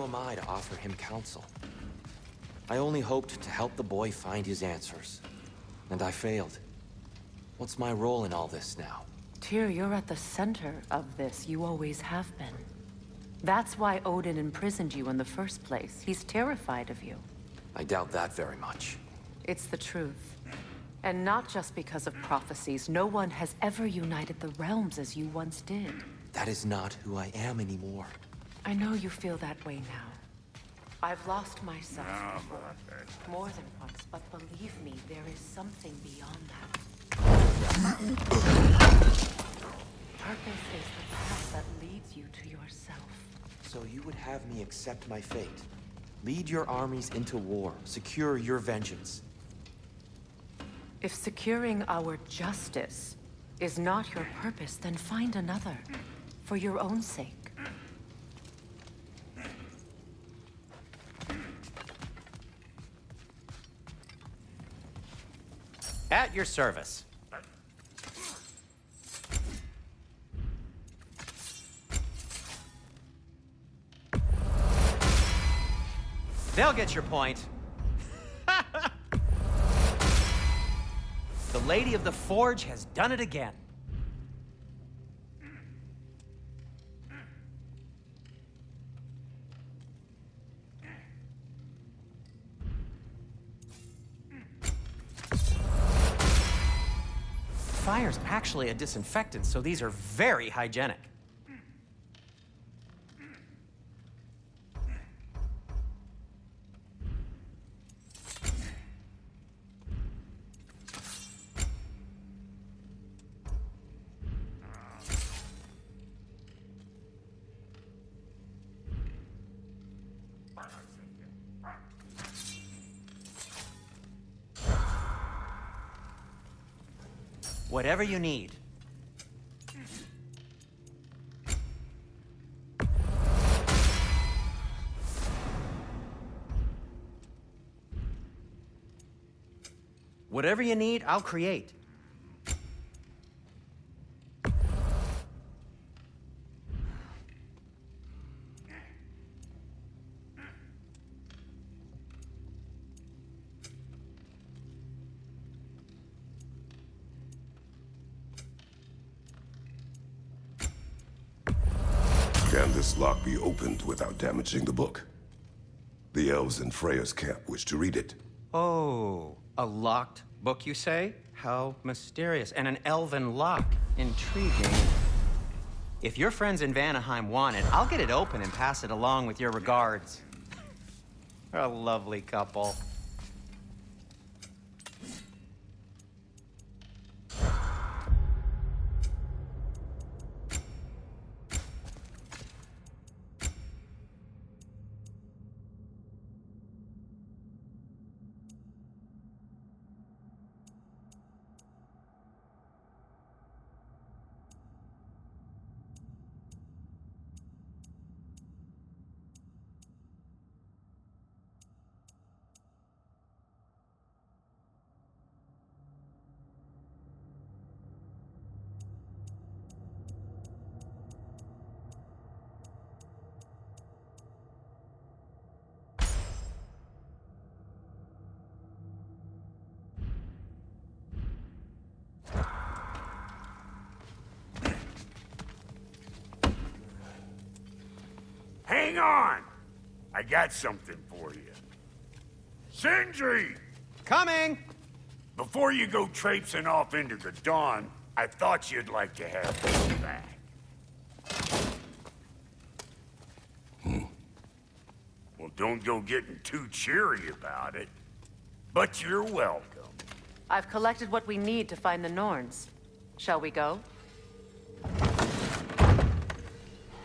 am I to offer him counsel? I only hoped to help the boy find his answers. And I failed. What's my role in all this now? Tyr, you're at the center of this. You always have been. That's why Odin imprisoned you in the first place. He's terrified of you. I doubt that very much. It's the truth. And not just because of prophecies. No one has ever united the realms as you once did. That is not who I am anymore. I know you feel that way now. I've lost myself before, more than once, but believe me, there is something beyond that. Purpose is the path that leads you to yourself. So you would have me accept my fate? Lead your armies into war, secure your vengeance. If securing our justice is not your purpose, then find another, for your own sake. At your service. They'll get your point. The Lady of the Forge has done it again. Fire's actually a disinfectant, so these are very hygienic. Whatever you need. Whatever you need, I'll create. Can this lock be opened without damaging the book? The elves in Freya's camp wish to read it. Oh, a locked book, you say? How mysterious. And an elven lock. Intriguing. If your friends in Vanaheim want it, I'll get it open and pass it along with your regards. They're a lovely couple. Hang on! I got something for you. Sindri! Coming! Before you go traipsing off into the dawn, I thought you'd like to have this back. Well, don't go getting too cheery about it. But you're welcome. I've collected what we need to find the Norns. Shall we go?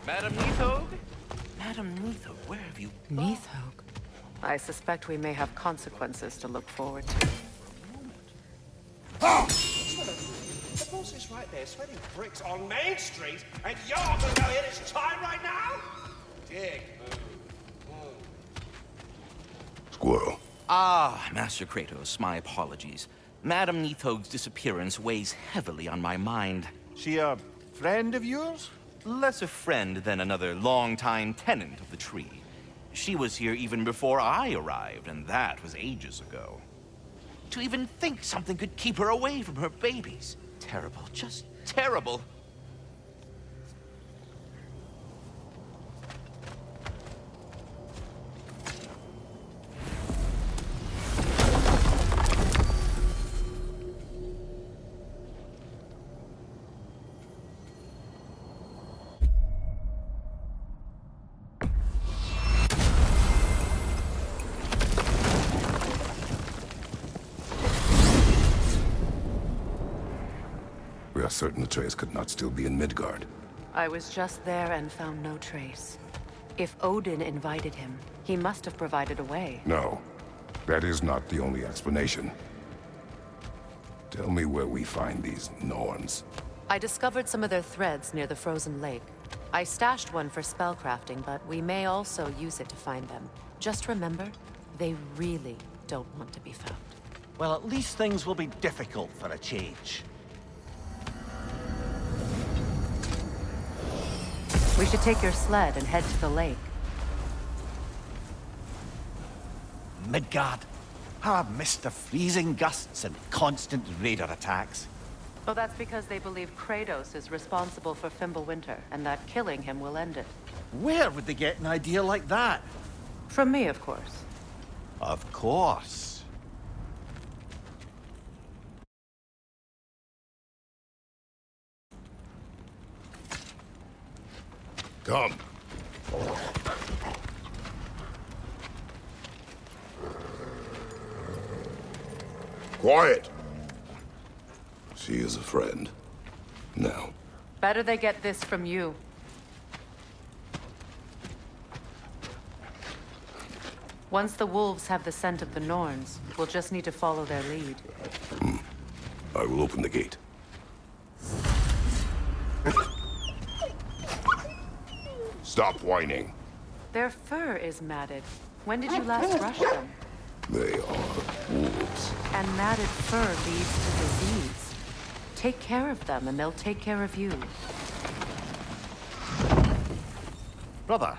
Madam Neathog? Madam Neathog, where have you gone? Neathog. I suspect we may have consequences to look forward to. Oh! The boss is right there, sweating bricks on Main Street, and you're gonna go in his time right now? Dig. Squirrel. Ah, Master Kratos, my apologies. Madam Neathog's disappearance weighs heavily on my mind. She a friend of yours? Less a friend than another longtime tenant of the tree. She was here even before I arrived, and that was ages ago. To even think something could keep her away from her babies. Terrible, just terrible. We are certain Atreus could not still be in Midgard. I was just there and found no trace. If Odin invited him, he must have provided a way. No, that is not the only explanation. Tell me where we find these Norns. I discovered some of their threads near the frozen lake. I stashed one for spellcrafting, but we may also use it to find them. Just remember, they really don't want to be found. Well, at least things will be difficult for a change. We should take your sled and head to the lake. Midgard. How I've missed the freezing gusts and constant raider attacks. Well, that's because they believe Kratos is responsible for Fimbulwinter, and that killing him will end it. Where would they get an idea like that? From me, of course. Of course. Come. Quiet! She is a friend. Now. Better they get this from you. Once the wolves have the scent of the Norns, we'll just need to follow their lead. I will open the gate. Stop whining. Their fur is matted. When did you last brush them? They are wolves. And matted fur leads to disease. Take care of them, and they'll take care of you. Brother,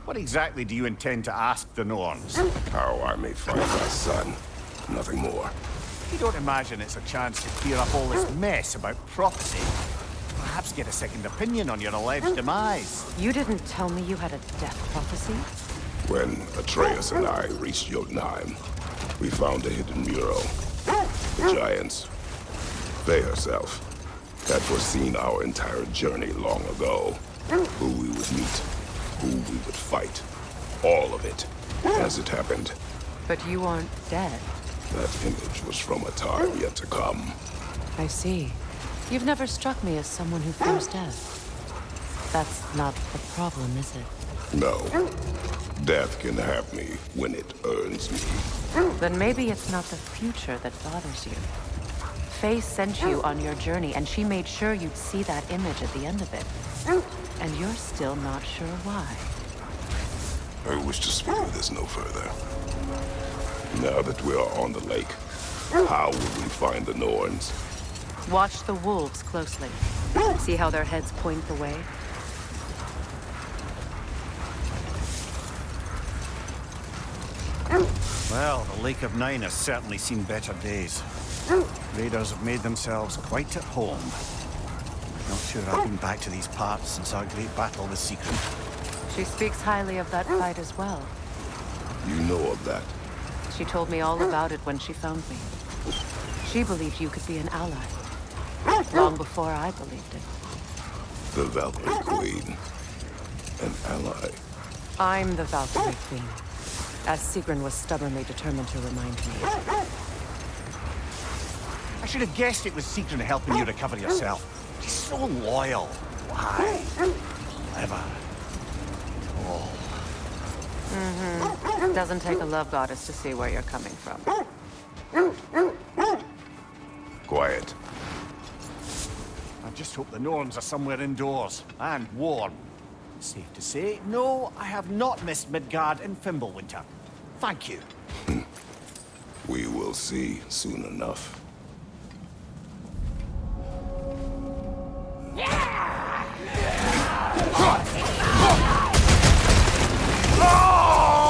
what exactly do you intend to ask the Norns? How I may find my son. Nothing more. You don't imagine it's a chance to clear up all this mess about prophecy? Perhaps get a second opinion on your alleged demise. You didn't tell me you had a death prophecy? When Atreus and I reached Jotunheim, we found a hidden mural. The giants, they herself, had foreseen our entire journey long ago. Who we would meet, who we would fight. All of it, as it happened. But you aren't dead. That image was from a time yet to come. I see. You've never struck me as someone who fears death. That's not the problem, is it? No. Death can have me when it earns me. Then maybe it's not the future that bothers you. Faye sent you on your journey, and she made sure you'd see that image at the end of it. And you're still not sure why. I wish to speak of this no further. Now that we are on the lake, how will we find the Norns? Watch the wolves closely. See how their heads point the way? Well, the Lake of Nine has certainly seen better days. Raiders have made themselves quite at home. Not sure I've been back to these parts since our great battle with Secret. She speaks highly of that fight as well. You know of that. She told me all about it when she found me. She believed you could be an ally. Long before I believed it. The Valkyrie Queen. An ally. I'm the Valkyrie Queen, as Sigrun was stubbornly determined to remind me. I should have guessed it was Secret helping you recover yourself. She's so loyal. Why? Clever. Oh. Mm-hmm. Doesn't take a love goddess to see where you're coming from. Quiet. I just hope the Norns are somewhere indoors and warm. Safe to say, no, I have not missed Midgard in Fimbulwinter. Thank you. We will see soon enough. Oh!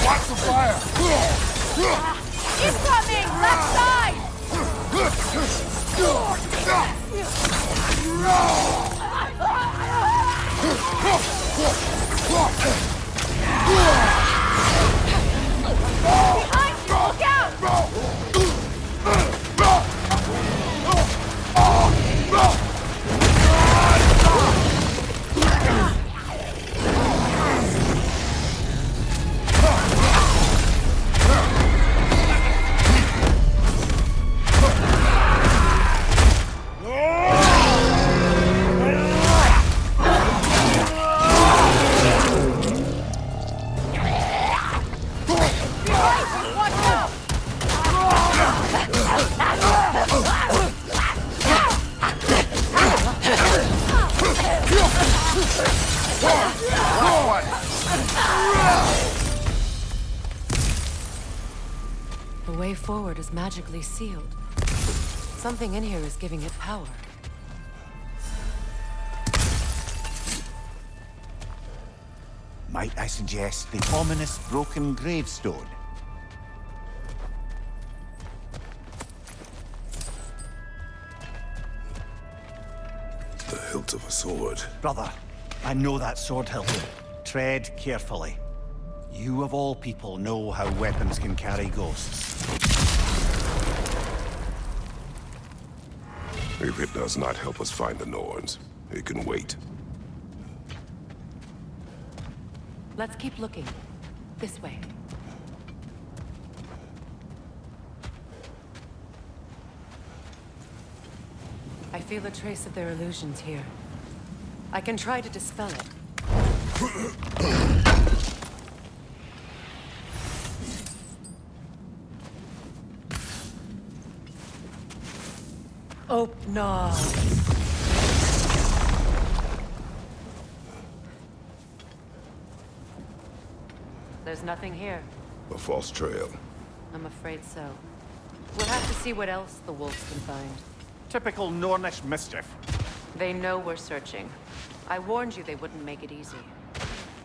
Watch the fire! Incoming! Left side! Behind you! Look out! The way forward is magically sealed. Something in here is giving it power. Might I suggest the ominous broken gravestone? The hilt of a sword. Brother, I know that sword hilt. Tread carefully. You of all people know how weapons can carry ghosts. If it does not help us find the Norns, it can wait. Let's keep looking. This way. I feel a trace of their illusions here. I can try to dispel it. Oh, no. There's nothing here. A false trail. I'm afraid so. We'll have to see what else the wolves can find. Typical Nornish mischief. They know we're searching. I warned you they wouldn't make it easy.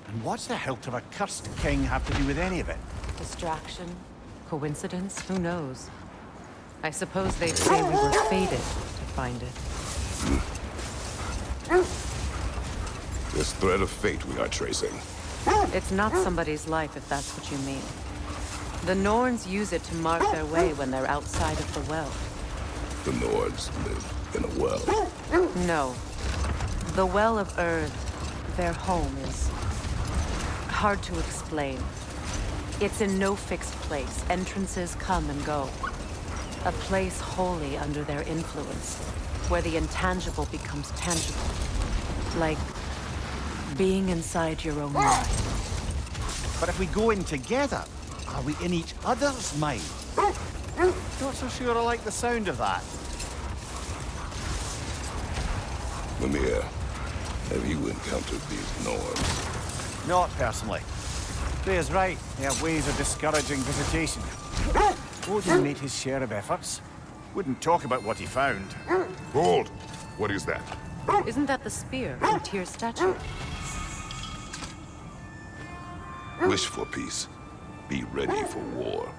And what's the hilt of a cursed king have to do with any of it? Distraction? Coincidence? Who knows? I suppose they'd say we were fated to find it. This thread of fate we are tracing. It's not somebody's life, if that's what you mean. The Norns use it to mark their way when they're outside of the well. The Nords live in a well. No. The Well of Earth, their home, is hard to explain. It's in no fixed place. Entrances come and go. A place wholly under their influence, where the intangible becomes tangible. Like being inside your own mind. But if we go in together, are we in each other's mind? Not so sure I like the sound of that. Lemire, have you encountered these Norns? Not personally. Freya's right. They have ways of discouraging visitation. Odin made his share of efforts. Wouldn't talk about what he found. Hold! What is that? Isn't that the spear from Tyr's statue? Wish for peace. Be ready for war.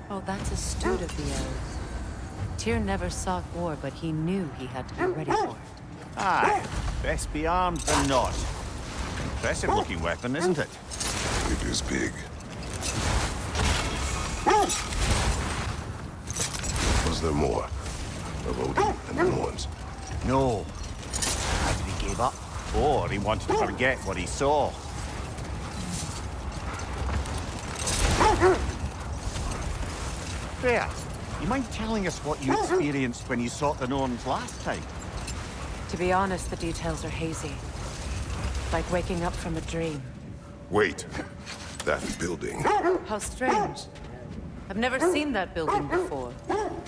Oh, that's astute of the elves. Tyr never sought war, but he knew he had to be ready for it. Aye. Best be armed than not. Impressive looking weapon, isn't it? It is big. Was there more? Of Odin and the Norns? No. Either he gave up, or he wanted to forget what he saw. Freya, you mind telling us what you experienced when you sought the Norns last time? To be honest, the details are hazy. Like waking up from a dream. Wait. That building. How strange. I've never seen that building before.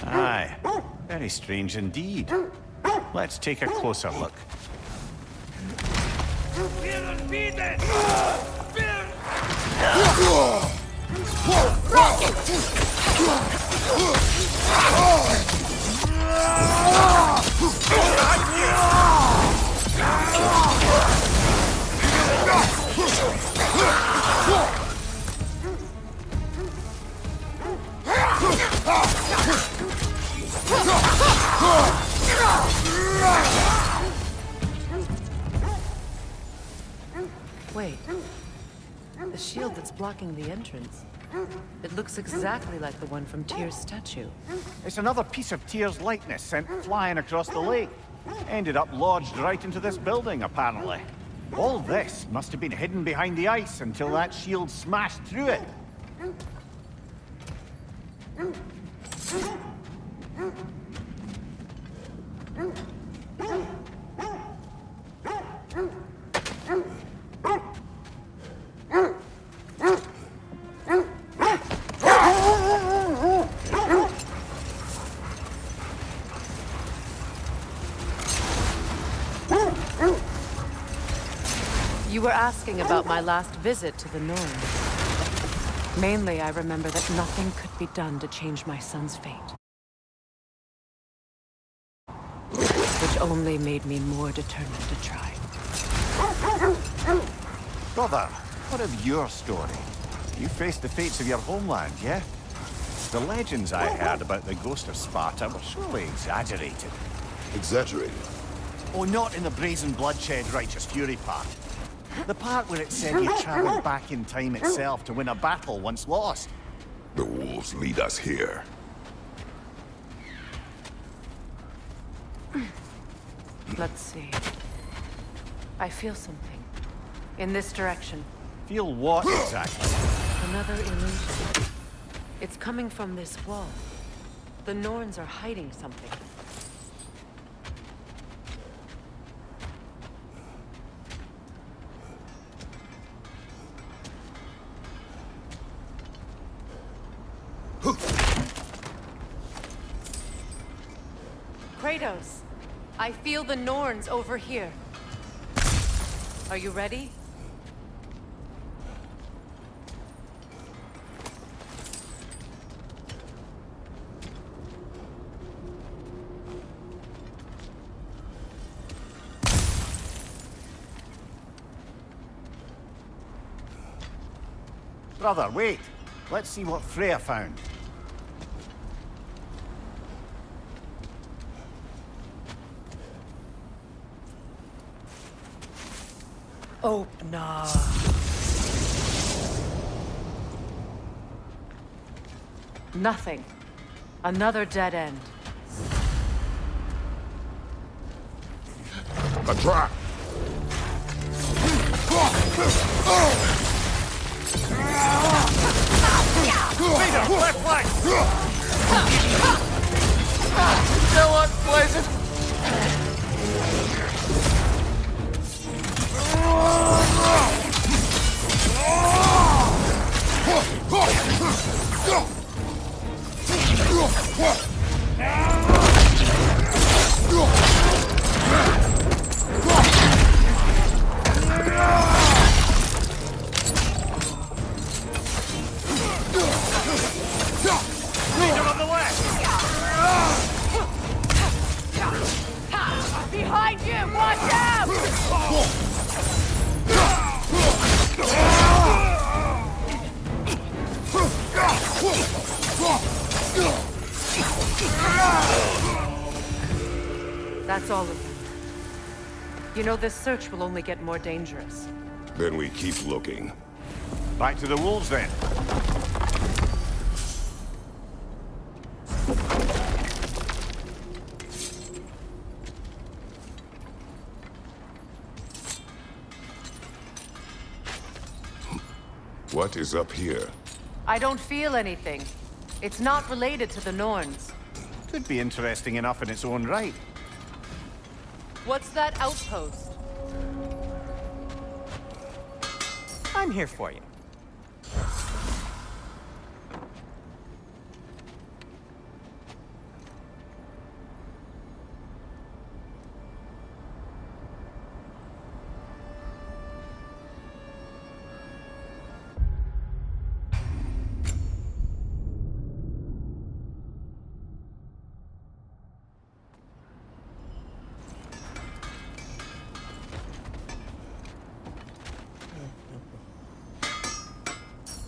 Aye. Very strange indeed. Let's take a closer look. Wait. The shield that's blocking the entrance. It looks exactly like the one from Tyr's statue. It's another piece of Tyr's likeness sent flying across the lake. Ended up lodged right into this building, apparently. All this must have been hidden behind the ice until that shield smashed through it. You were asking about my last visit to the Norns. Mainly, I remember that nothing could be done to change my son's fate. Which only made me more determined to try. Brother, what of your story? You faced the fates of your homeland, yeah? The legends I heard about the ghost of Sparta were surely exaggerated. Exaggerated? Oh, not in the brazen bloodshed righteous fury part. The part where it said you traveled back in time itself to win a battle once lost. The wolves lead us here. Let's see. I feel something. In this direction. Feel what exactly? Another illusion. It's coming from this wall. The Norns are hiding something. Kratos, I feel the Norns over here. Are you ready? Brother, wait. Let's see what Freya found. Oh, no. Nothing. Another dead end. A trap! Peter, left flank! Still unpleasant. Behind you! Watch out! That's all of them. You know, this search will only get more dangerous. Then we keep looking. Back to the wolves, then. What is up here? I don't feel anything. It's not related to the Norns. Could be interesting enough in its own right. What's that outpost? I'm here for you.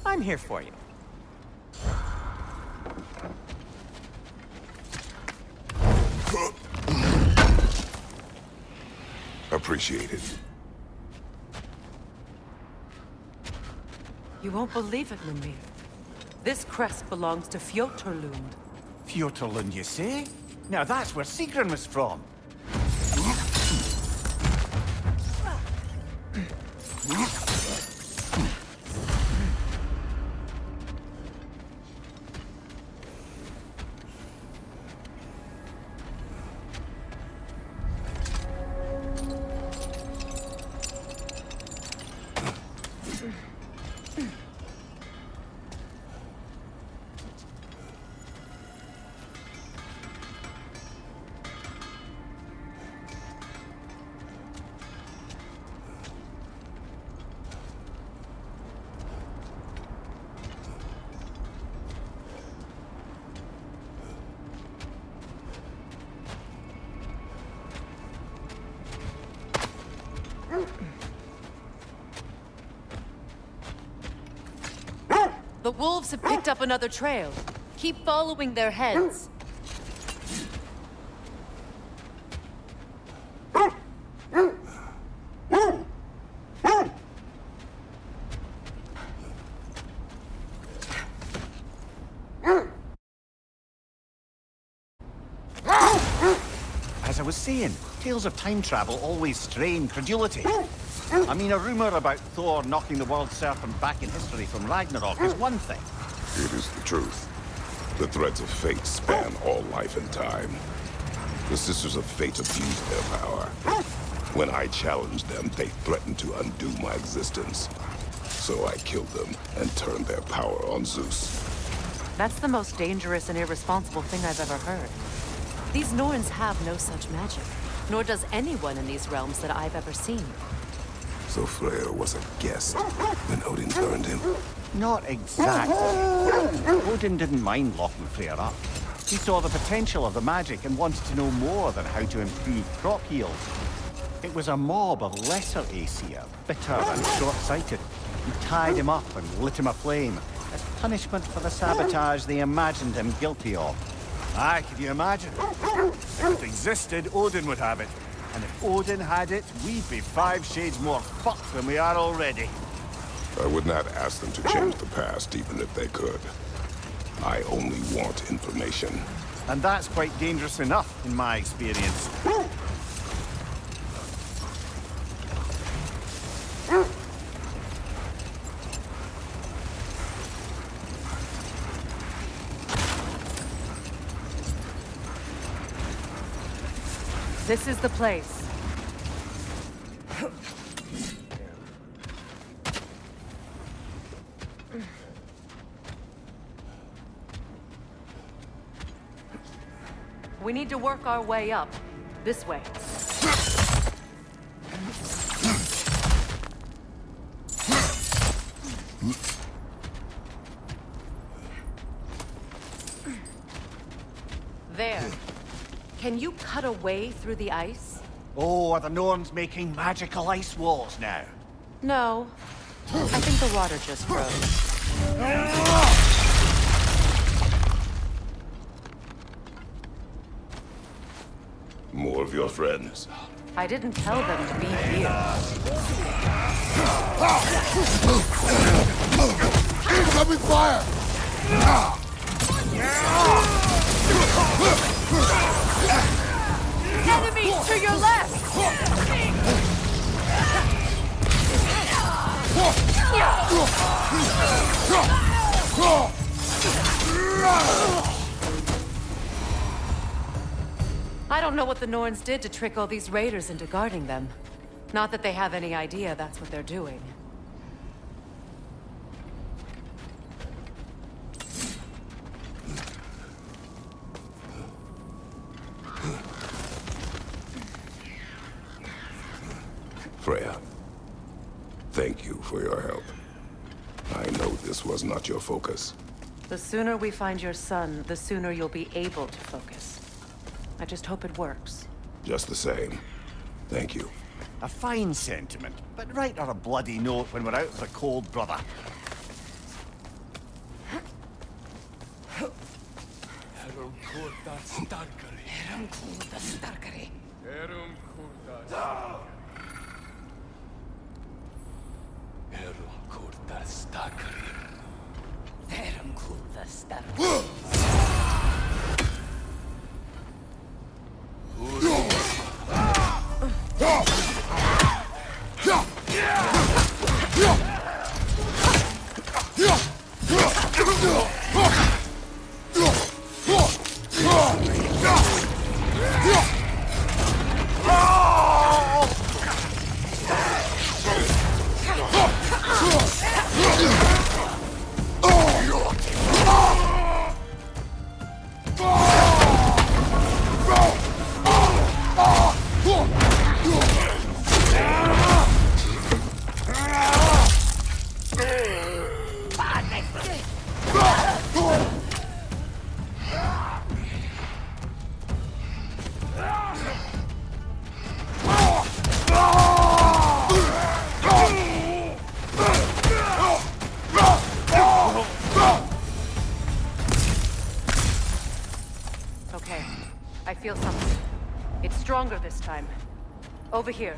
I'm here for you. Appreciate it. You won't believe it, Mimir. This crest belongs to Fjotorlund. Fjotorlund, you say? Now that's where Sigrun was from. The wolves have picked up another trail. Keep following their heads. As I was saying, tales of time travel always strain credulity. I mean, a rumor about Thor knocking the world serpent back in history from Ragnarok is one thing. It is the truth. The threads of fate span all life and time. The Sisters of Fate abused their power. When I challenged them, they threatened to undo my existence. So I killed them and turned their power on Zeus. That's the most dangerous and irresponsible thing I've ever heard. These Norns have no such magic, nor does anyone in these realms that I've ever seen. So Freyr was a guest when Odin turned him? Not exactly. Odin didn't mind locking Freyr up. He saw the potential of the magic and wanted to know more than how to improve crop yield. It was a mob of lesser Aesir, bitter and short-sighted, who tied him up and lit him aflame as punishment for the sabotage they imagined him guilty of. Aye, can you imagine? If it existed, Odin would have it. And if Odin had it, we'd be 5 shades more fucked than we are already. I would not ask them to change the past, even if they could. I only want information. And that's quite dangerous enough, in my experience. This is the place. We need to work our way up. This way. There. Can you cut a way through the ice? Oh, are the Norns making magical ice walls now? No. I think the water just froze. More of your friends. I didn't tell them to be here. Incoming fire! Enemies to your left! I don't know what the Norns did to trick all these raiders into guarding them. Not that they have any idea that's what they're doing. Freya, thank you for your help. I know this was not your focus. The sooner we find your son, the sooner you'll be able to focus. I just hope it works. Just the same, thank you. A fine sentiment, but write her a bloody note when we're out of the cold, brother. Erum kurtar stakari. time. Over here.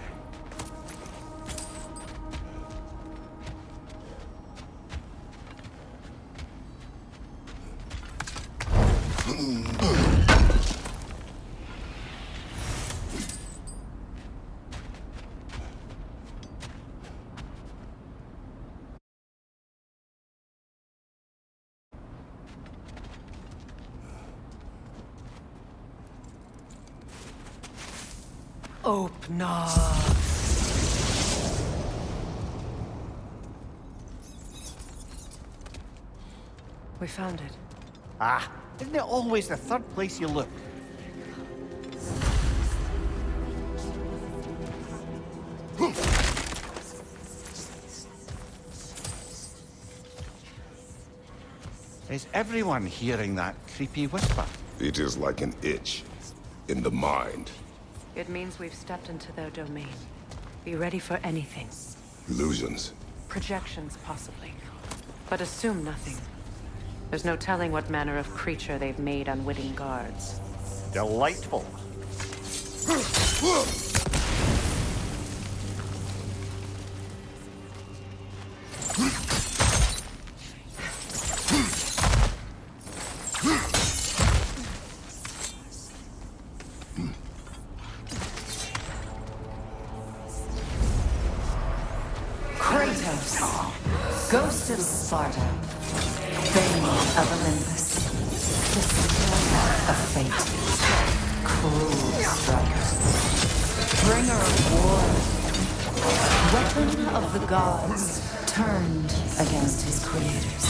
Open up. We found it. Ah, isn't it always the third place you look? Is everyone hearing that creepy whisper? It is like an itch in the mind. It means we've stepped into their domain. Be ready for anything. Illusions. Projections, possibly. But assume nothing. There's no telling what manner of creature they've made unwitting guards. Delightful. Kratos, Ghost of Sparta, Bane of Olympus, Destroyer of Fate, Cruel Striker, Bringer of War, Weapon of the Gods, turned against his creators.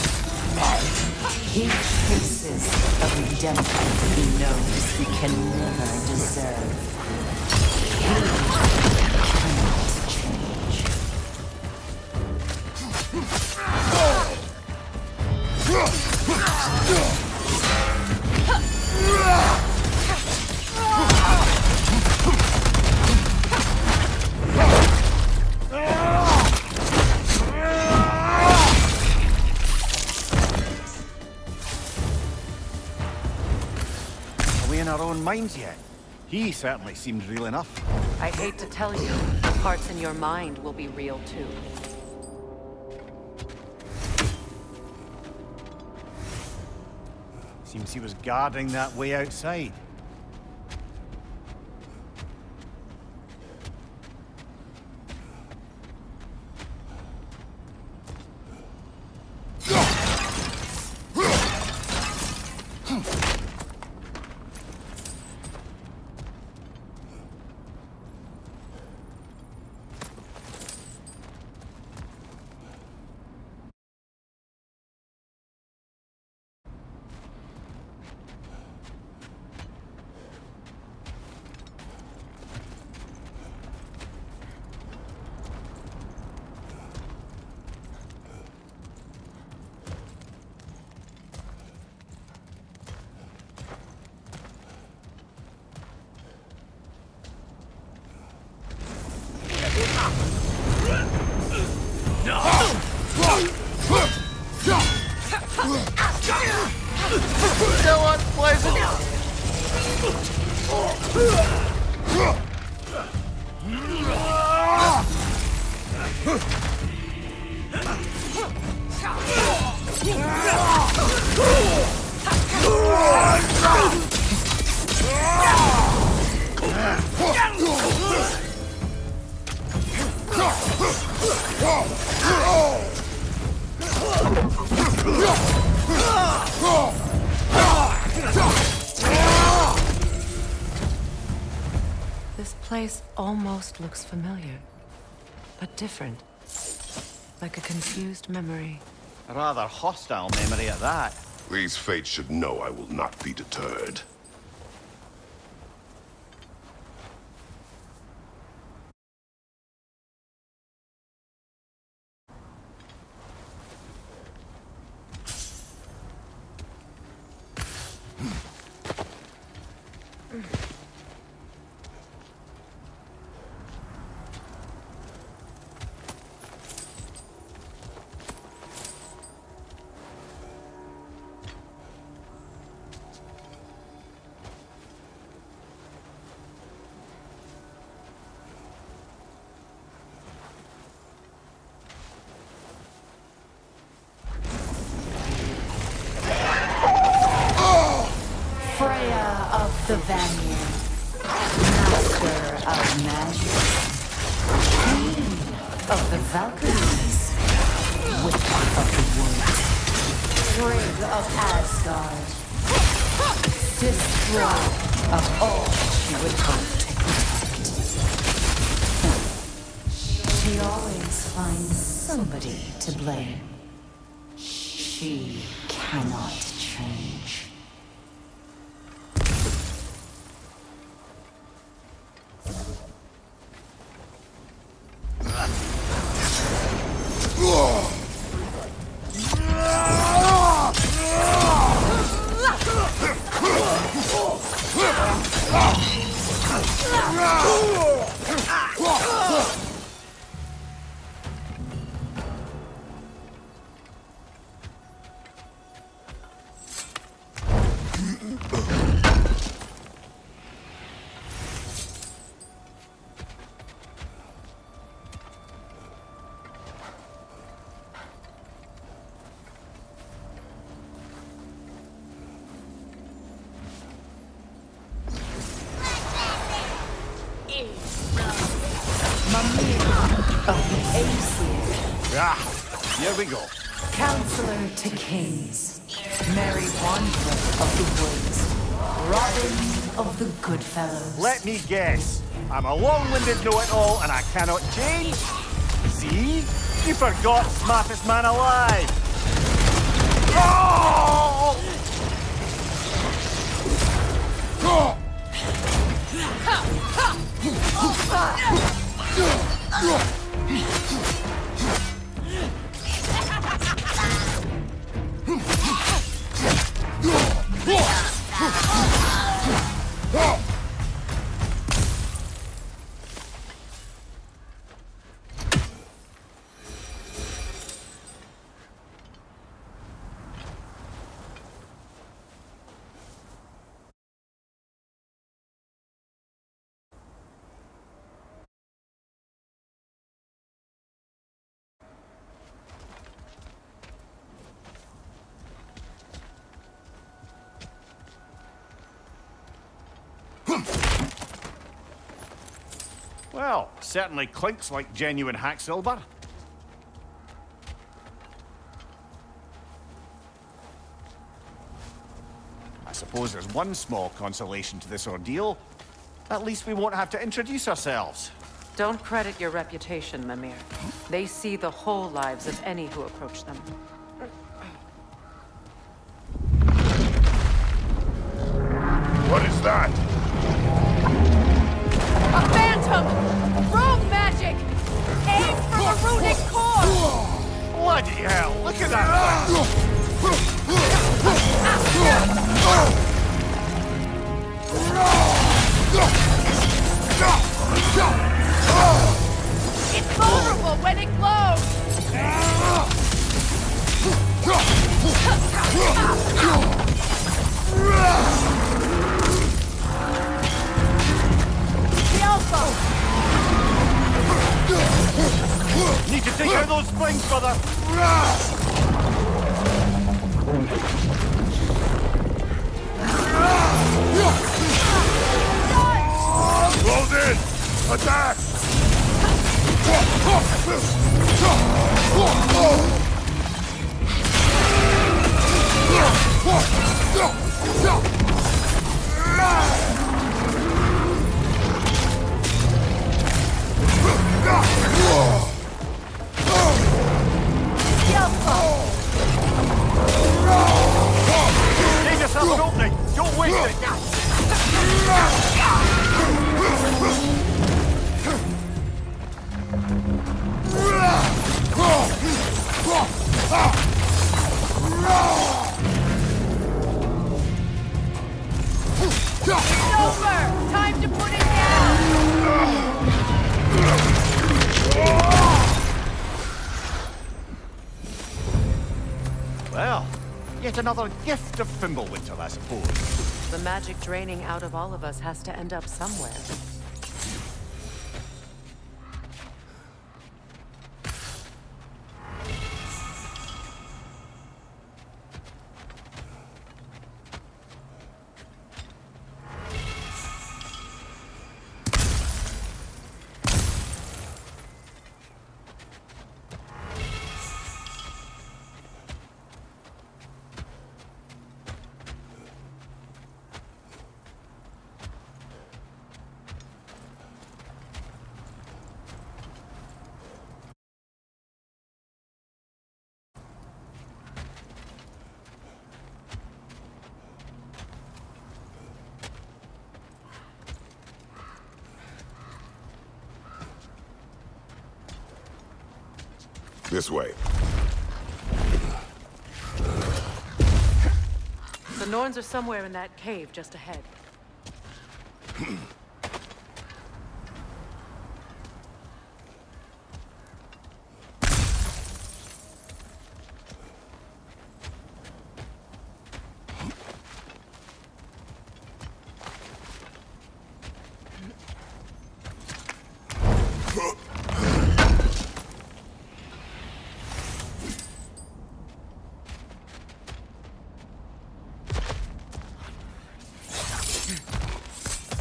He chases a redemption he knows he can never deserve. He cannot change. Are we in our own minds yet? He certainly seemed real enough. I hate to tell you, the parts in your mind will be real too. Seems he was guarding that way outside. This place almost looks familiar, but different. Like a confused memory. A rather hostile memory at that. These fates should know I will not be deterred. magic. Queen of the Valkyries. Witch of the woods. Frigg of Asgard. Destroyer of all she would hope to protect. She always finds somebody to blame. She cannot change. Here we go. Counselor to kings, merry wanderer of the woods, Robin of the Goodfellows. Let me guess. I'm a long-winded know-it-all and I cannot change? See? You forgot smartest man alive. Oh! Well, certainly clinks like genuine hack silver. I suppose there's one small consolation to this ordeal. At least we won't have to introduce ourselves. Don't credit your reputation, Mimir. They see the whole lives of any who approach them. What is that? A phantom! Rogue magic! Aim from a runic core! Bloody hell, look at that It's vulnerable when it glows! The elbow! Need to take out those springs, brother! Close in! Attack! Save yourself an opening! Don't waste it! It's over! Time to put it down! Well, yet another gift of Fimbulwinter, I suppose. The magic draining out of all of us has to end up somewhere. This way. The Norns are somewhere in that cave just ahead.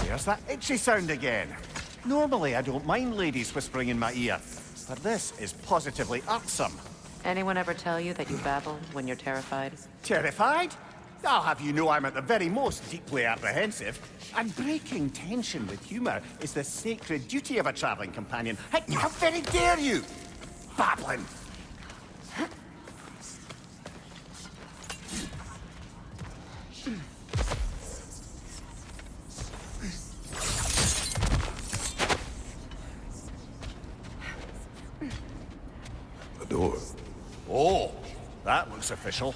There's that itchy sound again. Normally, I don't mind ladies whispering in my ear, but this is positively irksome. Anyone ever tell you that you babble when you're terrified? Terrified? I'll have you know I'm at the very most deeply apprehensive. And breaking tension with humor is the sacred duty of a traveling companion. Hey, how very dare you! Babbling! A door. Oh, that looks official.